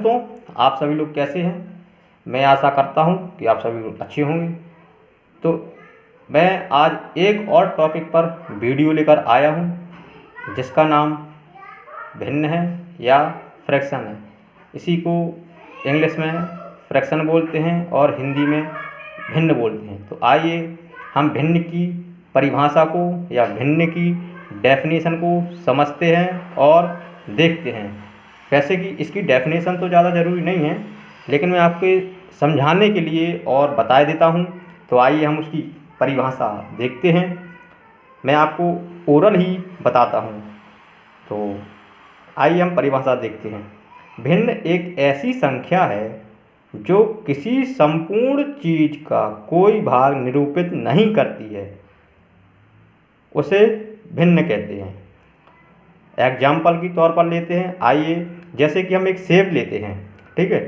दोस्तों, आप सभी लोग कैसे हैं? मैं आशा करता हूं कि आप सभी लोग अच्छे होंगे। तो मैं आज एक और टॉपिक पर वीडियो लेकर आया हूं जिसका नाम भिन्न है या फ्रैक्शन है। इसी को इंग्लिश में फ्रैक्शन बोलते हैं और हिंदी में भिन्न बोलते हैं। तो आइए हम भिन्न की परिभाषा को या भिन्न की डेफिनेशन को समझते हैं और देखते हैं। वैसे कि इसकी डेफिनेशन तो ज़्यादा ज़रूरी नहीं है, लेकिन मैं आपके समझाने के लिए और बता देता हूँ। तो आइए हम उसकी परिभाषा देखते हैं। मैं आपको ओरल ही बताता हूँ। तो आइए हम परिभाषा देखते हैं। भिन्न एक ऐसी संख्या है जो किसी संपूर्ण चीज़ का कोई भाग निरूपित नहीं करती है, उसे भिन्न कहते हैं। एग्जाम्पल के तौर पर लेते हैं। आइए, जैसे कि हम एक सेब लेते हैं, ठीक है।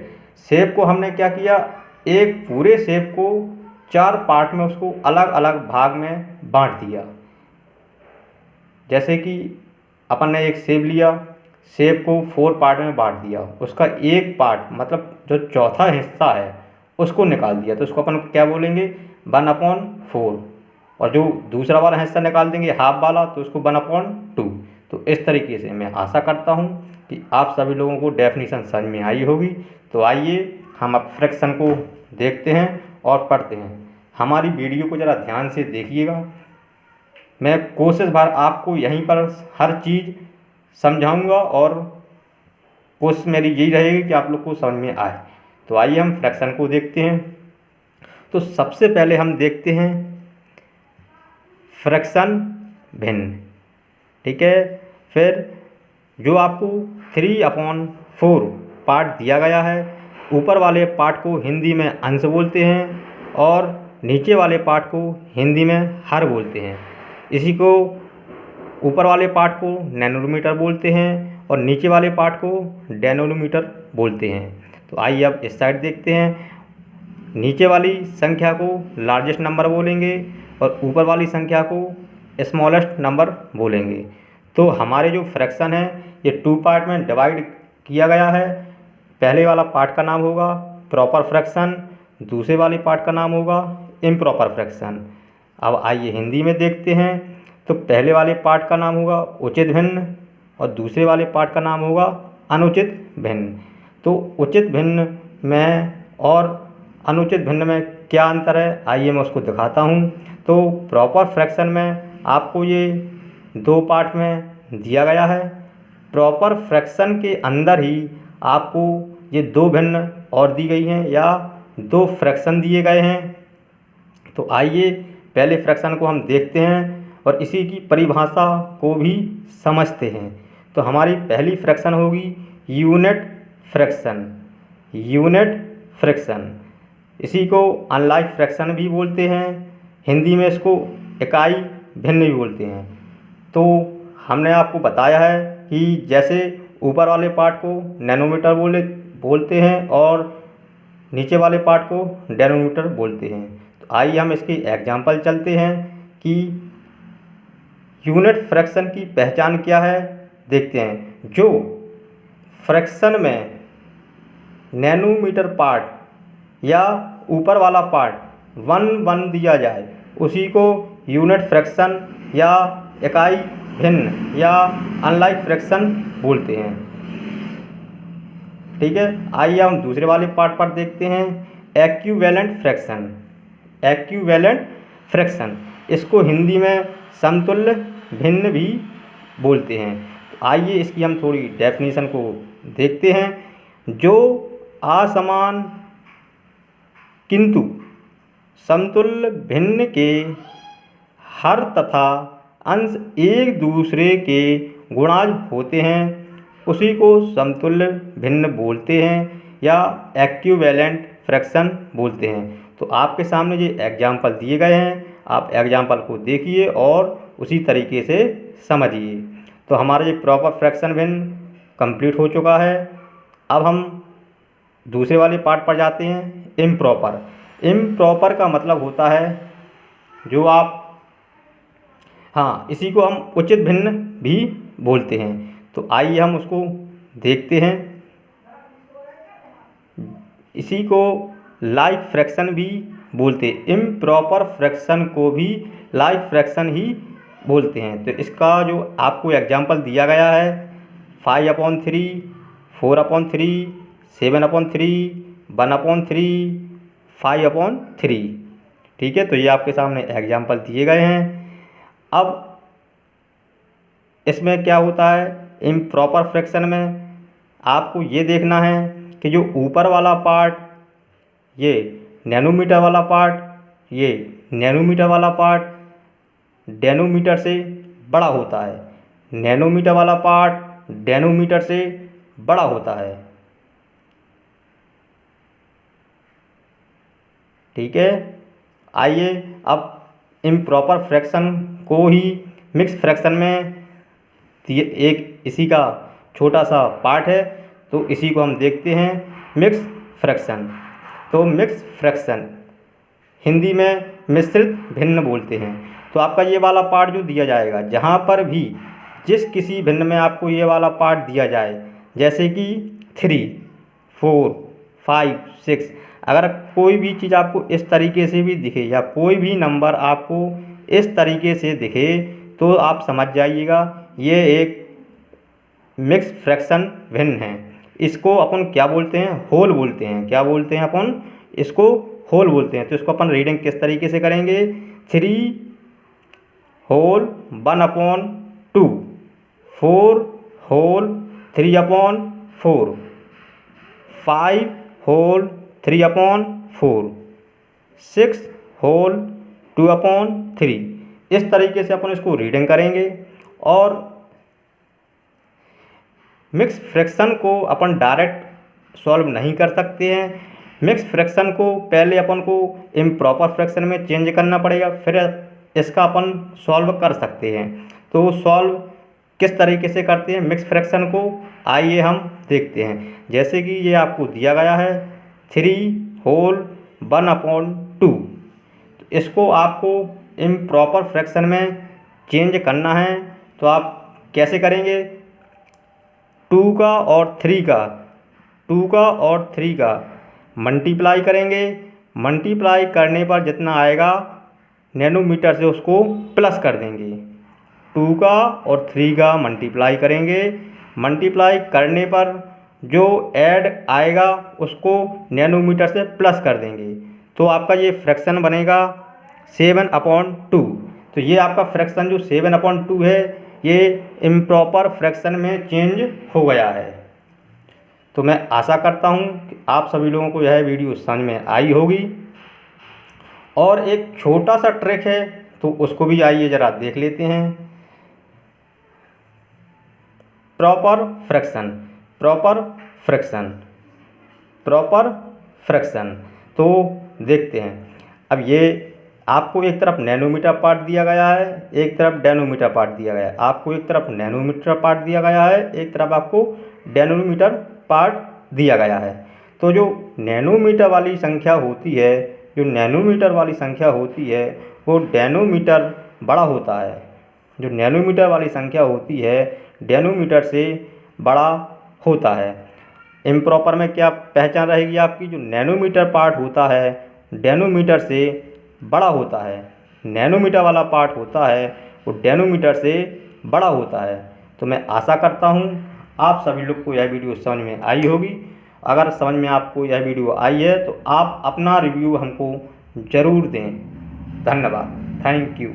सेब को हमने क्या किया, एक पूरे सेब को 4 पार्ट में उसको अलग अलग भाग में बांट दिया। जैसे कि अपन ने एक सेब लिया, सेब को 4 पार्ट में बांट दिया, उसका एक पार्ट मतलब जो चौथा हिस्सा है उसको निकाल दिया, तो उसको अपन क्या बोलेंगे, 1/4। और जो दूसरा वाला हिस्सा निकाल देंगे हाफ वाला, तो उसको 1/2। तो इस तरीके से मैं आशा करता हूँ कि आप सभी लोगों को डेफिनेशन समझ में आई होगी। तो आइए हम अब फ्रैक्शन को देखते हैं और पढ़ते हैं। हमारी वीडियो को ज़रा ध्यान से देखिएगा। मैं कोशिश भर आपको यहीं पर हर चीज़ समझाऊंगा और कोशिश मेरी यही रहेगी कि आप लोग को समझ में आए। तो आइए हम फ्रैक्शन को देखते हैं। तो सबसे पहले हम देखते हैं फ्रैक्शन भिन्न, ठीक है। फिर जो आपको 3/4 पार्ट दिया गया है, ऊपर वाले पार्ट को हिंदी में अंश बोलते हैं और नीचे वाले पार्ट को हिंदी में हर बोलते हैं। इसी को ऊपर वाले पार्ट को नैनोमीटर बोलते हैं और नीचे वाले पार्ट को डेनोमीटर बोलते हैं। तो आइए अब इस साइड देखते हैं। नीचे वाली संख्या को लार्जेस्ट नंबर बोलेंगे और ऊपर वाली संख्या को स्मॉलेस्ट नंबर बोलेंगे। तो हमारे जो फ्रैक्शन है ये 2 पार्ट में डिवाइड किया गया है। पहले वाला पार्ट का नाम होगा प्रॉपर फ्रैक्शन, दूसरे वाले पार्ट का नाम होगा इम्प्रॉपर फ्रैक्शन। अब आइए हिंदी में देखते हैं। तो पहले वाले पार्ट का नाम होगा उचित भिन्न और दूसरे वाले पार्ट का नाम होगा अनुचित भिन्न। तो उचित भिन्न में और अनुचित भिन्न में क्या अंतर है, आइए मैं उसको दिखाता हूँ। तो प्रॉपर फ्रैक्शन में आपको ये 2 पार्ट में दिया गया है। प्रॉपर फ्रैक्शन के अंदर ही आपको ये 2 भिन्न और दी गई हैं या 2 फ्रैक्शन दिए गए हैं। तो आइए पहले फ्रैक्शन को हम देखते हैं और इसी की परिभाषा को भी समझते हैं। तो हमारी पहली फ्रैक्शन होगी यूनिट फ्रैक्शन। यूनिट फ्रैक्शन, इसी को अनलाइक फ्रैक्शन भी बोलते हैं। हिंदी में इसको इकाई भिन्न भी बोलते हैं। तो हमने आपको बताया है कि जैसे ऊपर वाले पार्ट को नैनोमीटर बोलते हैं और नीचे वाले पार्ट को डेनोमीटर बोलते हैं। तो आइए हम इसके एग्जाम्पल चलते हैं कि यूनिट फ्रैक्शन की पहचान क्या है, देखते हैं। जो फ्रैक्शन में नैनोमीटर पार्ट या ऊपर वाला पार्ट 1/1 दिया जाए उसी को यूनिट फ्रैक्शन या इकाई भिन्न या अनलाइक फ्रैक्शन बोलते हैं, ठीक है। आइए हम दूसरे वाले पार्ट पर देखते हैं एक्विवेलेंट फ्रैक्शन। एक्विवेलेंट फ्रैक्शन, इसको हिंदी में समतुल्य भिन्न भी बोलते हैं। तो आइए इसकी हम थोड़ी डेफिनेशन को देखते हैं। जो असमान किंतु समतुल्य भिन्न के हर तथा अंश एक दूसरे के गुणाज होते हैं उसी को समतुल्य भिन्न बोलते हैं या एक्विवेलेंट फ्रैक्शन बोलते हैं। तो आपके सामने ये एग्जाम्पल दिए गए हैं, आप एग्जाम्पल को देखिए और उसी तरीके से समझिए। तो हमारा ये प्रॉपर फ्रैक्शन भिन्न कंप्लीट हो चुका है। अब हम दूसरे वाले पार्ट पर जाते हैं इम्प्रॉपर। इम्प्रॉपर का मतलब होता है जो आप, हाँ, इसी को हम उचित भिन्न भी बोलते हैं। तो आइए हम उसको देखते हैं। इसी को लाइक फ्रैक्शन भी बोलते हैं, इम्प्रॉपर फ्रैक्शन को भी लाइक फ्रैक्शन ही बोलते हैं। तो इसका जो आपको एग्जांपल दिया गया है 5/3, 4/3, 7/3, 1/3, 5/3, ठीक है। तो ये आपके सामने एग्जांपल दिए गए हैं। अब इसमें क्या होता है, इम्प्रॉपर फ्रैक्शन में आपको ये देखना है कि जो ऊपर वाला पार्ट, ये नैनोमीटर वाला पार्ट, ये नैनोमीटर वाला पार्ट डेनोमीटर से बड़ा होता है, नैनोमीटर वाला पार्ट डेनोमीटर से बड़ा होता है, ठीक है। आइए अब इम्प्रॉपर फ्रैक्शन को ही मिक्स फ्रैक्शन में एक इसी का छोटा सा पार्ट है, तो इसी को हम देखते हैं मिक्स फ्रैक्शन। तो मिक्स फ्रैक्शन हिंदी में मिश्रित भिन्न बोलते हैं। तो आपका ये वाला पार्ट जो दिया जाएगा, जहाँ पर भी जिस किसी भिन्न में आपको ये वाला पार्ट दिया जाए, जैसे कि 3, 4, 5, 6, अगर कोई भी चीज़ आपको इस तरीके से भी दिखे या कोई भी नंबर आपको इस तरीके से दिखे, तो आप समझ जाइएगा ये एक मिक्स फ्रैक्शन भिन्न है। इसको अपन क्या बोलते हैं, होल बोलते हैं। क्या बोलते हैं अपन, इसको होल बोलते हैं। तो इसको अपन रीडिंग किस तरीके से करेंगे, 3 होल 1/2, 4 होल 3/4, 5 होल 3/4, 6 होल 2/3। इस तरीके से अपन इसको रीडिंग करेंगे। और मिक्स फ्रैक्शन को अपन डायरेक्ट सॉल्व नहीं कर सकते हैं। मिक्स फ्रैक्शन को पहले अपन को इम्प्रॉपर फ्रैक्शन में चेंज करना पड़ेगा, फिर इसका अपन सॉल्व कर सकते हैं। तो सॉल्व किस तरीके से करते हैं मिक्स फ्रैक्शन को, आइए हम देखते हैं। जैसे कि ये आपको दिया गया है 3 होल 1/2, इसको आपको इम्प्रॉपर फ्रैक्शन में चेंज करना है। तो आप कैसे करेंगे, 2 का और 3 का मल्टीप्लाई करेंगे। मल्टीप्लाई करने पर जितना आएगा नैनोमीटर से उसको प्लस कर देंगे। 2 का और 3 का मल्टीप्लाई करेंगे। मल्टीप्लाई करने पर जो ऐड आएगा उसको नैनोमीटर से प्लस कर देंगे। तो आपका ये फ्रैक्शन बनेगा 7/2। तो ये आपका फ्रैक्शन जो 7/2 है, ये इम्प्रॉपर फ्रैक्शन में चेंज हो गया है। तो मैं आशा करता हूँ कि आप सभी लोगों को यह वीडियो समझ में आई होगी। और एक छोटा सा ट्रिक है, तो उसको भी आइए ज़रा देख लेते हैं। प्रॉपर फ्रैक्शन तो देखते हैं। अब ये आपको एक तरफ नैनोमीटर पार्ट दिया गया है, एक तरफ डेनोमीटर पार्ट दिया गया है। आपको एक तरफ नैनोमीटर पार्ट दिया गया है, एक तरफ आपको डेनोमीटर पार्ट दिया गया है। तो जो नैनोमीटर वाली संख्या होती है, वो डेनोमीटर बड़ा होता है। जो नैनोमीटर वाली संख्या होती है डेनोमीटर से बड़ा होता है। इम्प्रॉपर में क्या पहचान रहेगी आपकी, जो नैनोमीटर पार्ट होता है डेनोमीटर से बड़ा होता है। नैनोमीटर वाला पार्ट होता है वो डेनोमीटर से बड़ा होता है। तो मैं आशा करता हूँ आप सभी लोग को यह वीडियो समझ में आई होगी। अगर समझ में आपको यह वीडियो आई है तो आप अपना रिव्यू हमको ज़रूर दें। धन्यवाद, थैंक यू।